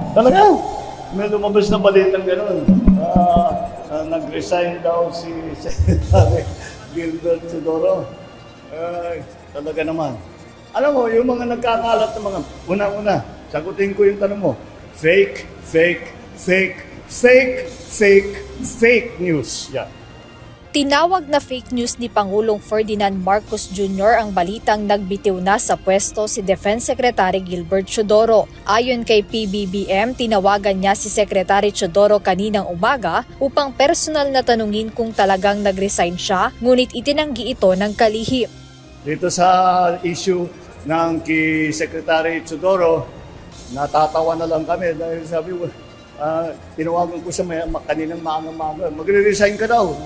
Talaga? May lumabas na balitang gano'n. Nag-resign daw si Secretary Gilbert Chodoro. Talaga naman. Alam mo, yung mga nagkakalat ng mga, una-una, sagutin ko yung tanong mo, fake news. Yeah. Tinawag na fake news ni Pangulong Ferdinand Marcos Jr. ang balitang nagbitiw na sa pwesto si Defense Secretary Gilbert Chodoro. Ayon kay PBBM, tinawagan niya si Secretary Chodoro kaninang umaga upang personal na tanungin kung talagang nag-resign siya, ngunit itinanggi ito ng kalihim. Dito sa issue ng kay Secretary Chodoro, natatawa na lang kami dahil sabi ko, tinawagan ko siya kaninang maaga, magre-resign ka daw.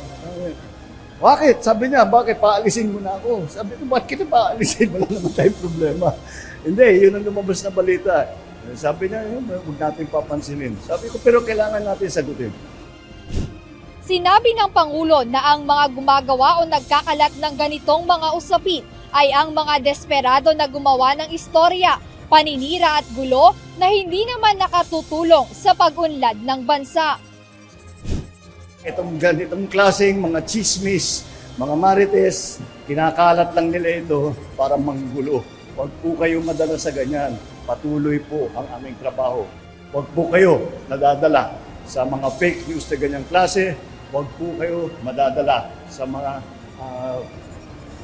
Bakit? Sabi niya, bakit paalisin mo na ako? Sabi ko, bakit kita paalisin? Wala naman tayong problema. Hindi, yun ang lumabas na balita. Sabi niya, huwag natin papansinin. Sabi ko, pero kailangan natin sagutin. Sinabi ng Pangulo na ang mga gumagawa o nagkakalat ng ganitong mga usapin ay ang mga desperado na gumawa ng istorya, paninira at gulo na hindi naman nakatutulong sa pag-unlad ng bansa. Itong ganitong klaseng mga chismis, mga marites, kinakalat lang nila ito para manggulo. Huwag po kayo madala sa ganyan. Patuloy po ang aming trabaho. Huwag po kayo nadadala sa mga fake news na ganyang klase. Huwag po kayo madadala sa mga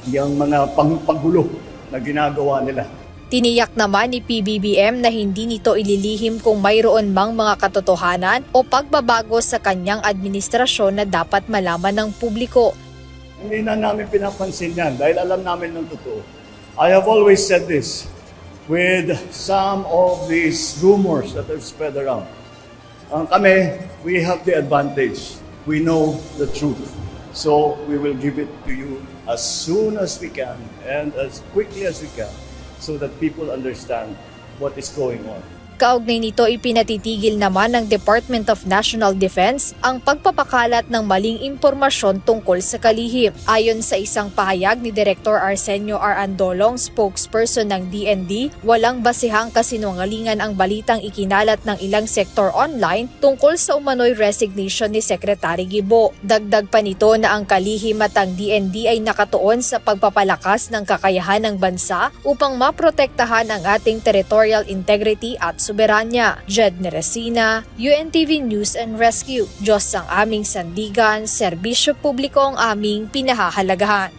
yung mga panggulo na ginagawa nila. Tiniyak naman ni PBBM na hindi nito ililihim kung mayroon mang mga katotohanan o pagbabago sa kanyang administrasyon na dapat malaman ng publiko. Hindi na namin pinapansin yan dahil alam namin ng totoo. I have always said this with some of these rumors that have spread around. Kami, we have the advantage. We know the truth. So we will give it to you as soon as we can and as quickly as we can, so that people understand what is going on. Kaugnay nito, ipinatitigil naman ng Department of National Defense ang pagpapakalat ng maling impormasyon tungkol sa kalihim. Ayon sa isang pahayag ni Director Arsenio R. Andolong, spokesperson ng DND, walang basihang kasinungalingan ang balitang ikinalat ng ilang sektor online tungkol sa umano'y resignation ni Secretary Gibo. Dagdag pa nito na ang kalihim at ang DND ay nakatuon sa pagpapalakas ng kakayahan ng bansa upang maprotektahan ang ating territorial integrity at soberanya. Jed Neresina, UNTV News and Rescue. Diyos ang aming sandigan, serbisyo publiko ang aming pinahahalagahan.